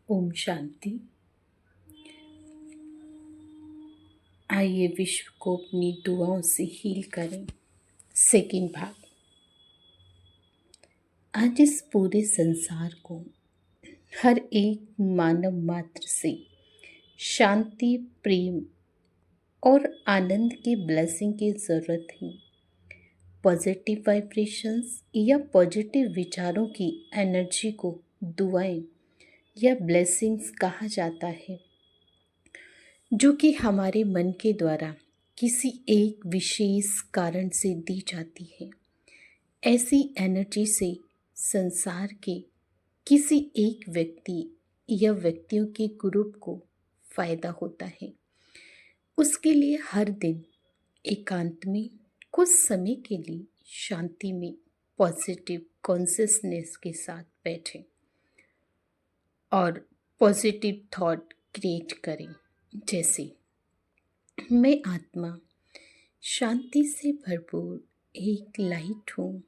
ओम शांति। आइए विश्व को अपनी दुआओं से हील करें। सेकंड भाग। आज इस पूरे संसार को, हर एक मानव मात्र से शांति, प्रेम और आनंद के ब्लेसिंग की ज़रूरत है। पॉजिटिव वाइब्रेशंस या पॉजिटिव विचारों की एनर्जी को दुआएं या ब्लेसिंग्स कहा जाता है, जो कि हमारे मन के द्वारा किसी एक विशेष कारण से दी जाती है। ऐसी एनर्जी से संसार के किसी एक व्यक्ति या व्यक्तियों के ग्रुप को फायदा होता है। उसके लिए हर दिन एकांत में कुछ समय के लिए शांति में पॉजिटिव कॉन्शियसनेस के साथ बैठें और पॉजिटिव थॉट क्रिएट करें। जैसे, मैं आत्मा शांति से भरपूर एक लाइट हूँ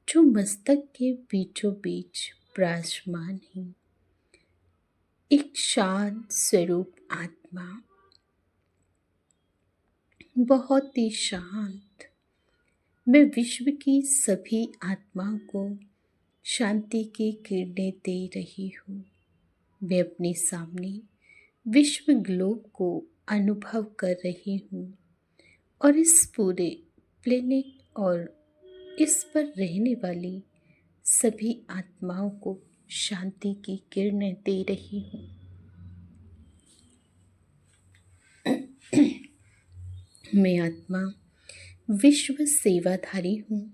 जो मस्तक के बीचों बीच विराजमान है। एक शांत स्वरूप आत्मा, बहुत ही शांत। मैं विश्व की सभी आत्माओं को शांति की किरणें दे रही हूँ। मैं अपने सामने विश्व ग्लोब को अनुभव कर रही हूँ और इस पूरे प्लेनेट और इस पर रहने वाली सभी आत्माओं को शांति की किरणें दे रही हूँ। मैं आत्मा विश्व सेवाधारी हूँ।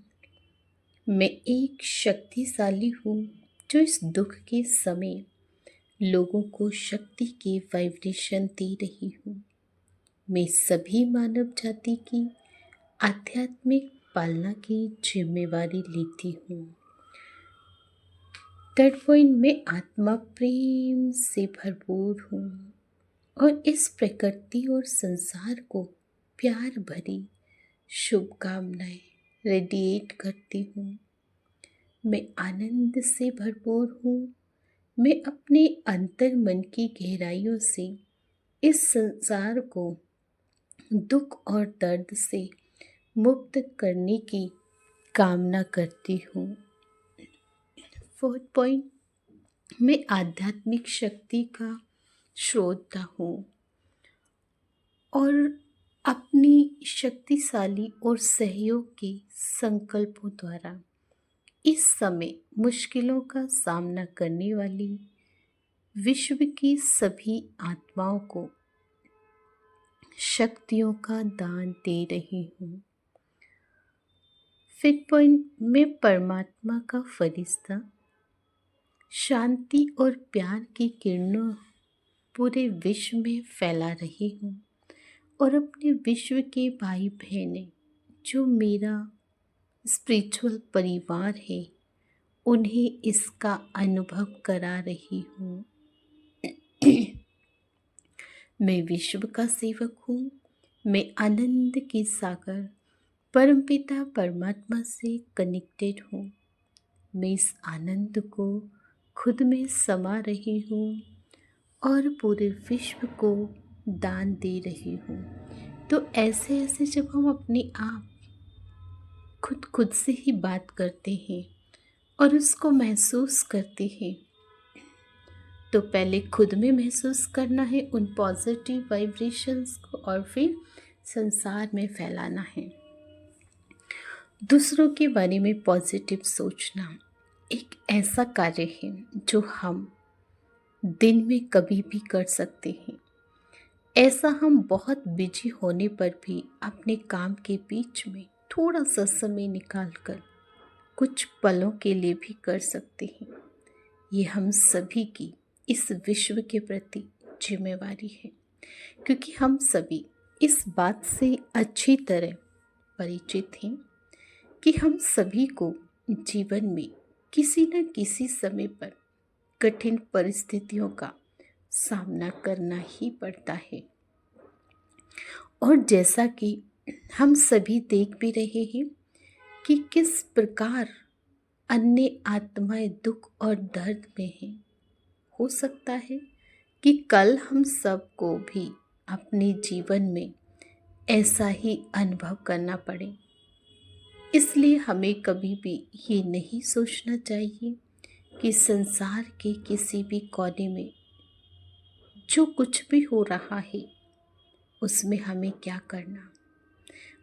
मैं एक शक्तिशाली हूँ जो इस दुख के समय लोगों को शक्ति के वाइब्रेशन दे रही हूँ। मैं सभी मानव जाति की आध्यात्मिक पालना की जिम्मेवारी लेती हूँ। थर्ड पॉइंट, में आत्मा प्रेम से भरपूर हूँ और इस प्रकृति और संसार को प्यार भरी शुभकामनाएं रेडिएट करती हूँ। मैं आनंद से भरपूर हूँ। मैं अपने अंतर मन की गहराइयों से इस संसार को दुख और दर्द से मुक्त करने की कामना करती हूँ। फोर्थ पॉइंट, मैं आध्यात्मिक शक्ति का श्रोता हूँ और अपनी शक्तिशाली और सहयोग के संकल्पों द्वारा इस समय मुश्किलों का सामना करने वाली विश्व की सभी आत्माओं को शक्तियों का दान दे रही हूँ। फिफ्थ पॉइंट, मैं परमात्मा का फरिश्ता शांति और प्यार की किरणों पूरे विश्व में फैला रही हूँ और अपने विश्व के भाई बहनें जो मेरा स्पिरिचुअल परिवार है उन्हें इसका अनुभव करा रही हूँ। मैं विश्व का सेवक हूँ। मैं आनंद के सागर परमपिता परमात्मा से कनेक्टेड हूँ। मैं इस आनंद को खुद में समा रही हूँ और पूरे विश्व को दान दे रही हूँ। तो ऐसे ऐसे जब हम अपने आप खुद से ही बात करते हैं और उसको महसूस करते हैं, तो पहले खुद में महसूस करना है उन पॉजिटिव वाइब्रेशंस को और फिर संसार में फैलाना है। दूसरों के बारे में पॉजिटिव सोचना एक ऐसा कार्य है जो हम दिन में कभी भी कर सकते हैं। ऐसा हम बहुत बिजी होने पर भी अपने काम के बीच में थोड़ा सा समय निकालकर कुछ पलों के लिए भी कर सकते हैं। ये हम सभी की इस विश्व के प्रति जिम्मेवारी है, क्योंकि हम सभी इस बात से अच्छी तरह परिचित हैं कि हम सभी को जीवन में किसी न किसी समय पर कठिन परिस्थितियों का सामना करना ही पड़ता है। और जैसा कि हम सभी देख भी रहे हैं कि किस प्रकार अन्य आत्माएं दुख और दर्द में हैं हो सकता है कि कल हम सबको भी अपने जीवन में ऐसा ही अनुभव करना पड़े। इसलिए हमें कभी भी ये नहीं सोचना चाहिए कि संसार के किसी भी कोने में जो कुछ भी हो रहा है उसमें हमें क्या करना,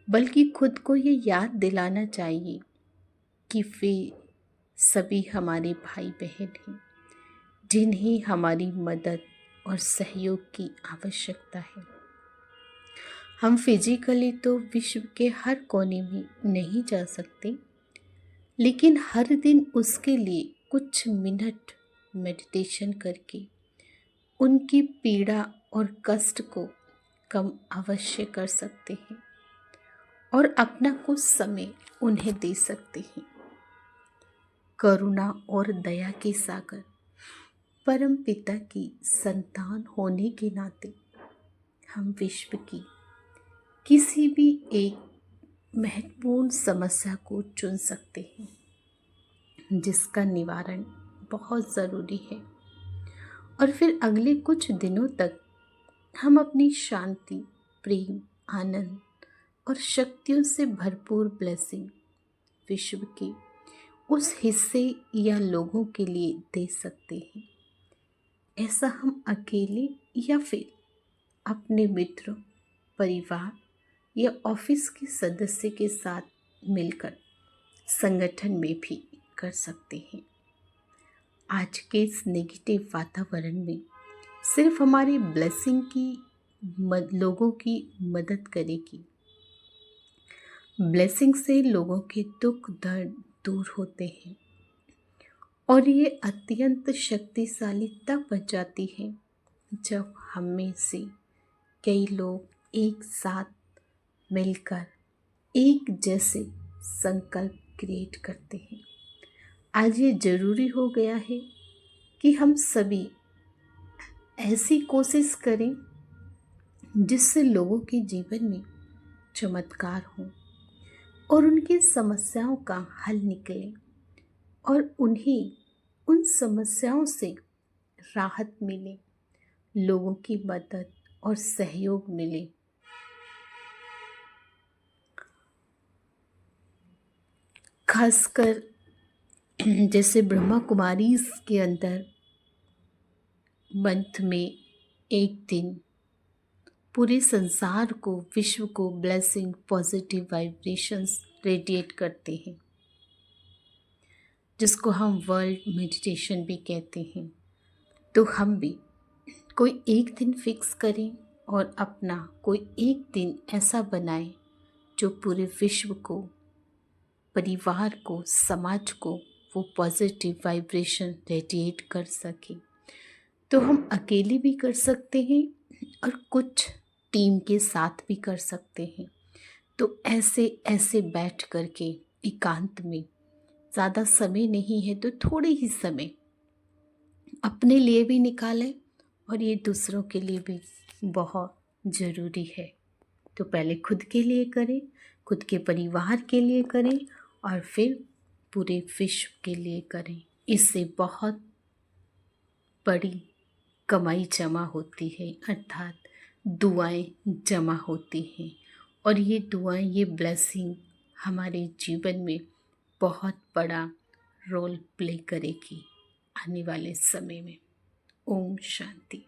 बल्कि खुद को ये याद दिलाना चाहिए कि वे सभी हमारे भाई बहन हैं जिन्हें हमारी मदद और सहयोग की आवश्यकता है। हम फिजिकली तो विश्व के हर कोने में नहीं जा सकते, लेकिन हर दिन उसके लिए कुछ मिनट मेडिटेशन करके उनकी पीड़ा और कष्ट को कम अवश्य कर सकते हैं और अपना कुछ समय उन्हें दे सकते हैं। करुणा और दया के सागर परम पिता की संतान होने के नाते हम विश्व की किसी भी एक महत्वपूर्ण समस्या को चुन सकते हैं जिसका निवारण बहुत ज़रूरी है, और फिर अगले कुछ दिनों तक हम अपनी शांति, प्रेम, आनंद और शक्तियों से भरपूर ब्लेसिंग विश्व के उस हिस्से या लोगों के लिए दे सकते हैं। ऐसा हम अकेले या फिर अपने मित्रों, परिवार या ऑफिस के सदस्य के साथ मिलकर संगठन में भी कर सकते हैं। आज के इस नेगेटिव वातावरण में सिर्फ हमारी ब्लेसिंग की लोगों की मदद करेगी। ब्लेसिंग से लोगों के दुख दर्द दूर होते हैं और ये अत्यंत शक्तिशाली तब बच जाती है जब हम में से कई लोग एक साथ मिलकर एक जैसे संकल्प क्रिएट करते हैं। आज ये ज़रूरी हो गया है कि हम सभी ऐसी कोशिश करें जिससे लोगों के जीवन में चमत्कार हो और उनकी समस्याओं का हल निकले और उन्हें उन समस्याओं से राहत मिले, लोगों की मदद और सहयोग मिले। खासकर जैसे ब्रह्मा कुमारी के अंदर मंथ में एक दिन पूरे संसार को, विश्व को ब्लेसिंग, पॉजिटिव वाइब्रेशंस रेडिएट करते हैं, जिसको हम वर्ल्ड मेडिटेशन भी कहते हैं। तो हम भी कोई एक दिन फिक्स करें और अपना कोई एक दिन ऐसा बनाएं जो पूरे विश्व को, परिवार को, समाज को वो पॉजिटिव वाइब्रेशन रेडिएट कर सके। तो हम अकेले भी कर सकते हैं और कुछ टीम के साथ भी कर सकते हैं। तो ऐसे बैठ करके एकांत में, ज़्यादा समय नहीं है तो थोड़े ही समय अपने लिए भी निकालें और ये दूसरों के लिए भी बहुत ज़रूरी है। तो पहले खुद के लिए करें, खुद के परिवार के लिए करें और फिर पूरे विश्व के लिए करें। इससे बहुत बड़ी कमाई जमा होती है, अर्थात दुआएं जमा होती हैं और ये दुआएं, ये ब्लेसिंग हमारे जीवन में बहुत बड़ा रोल प्ले करेगी आने वाले समय में। ओम शांति।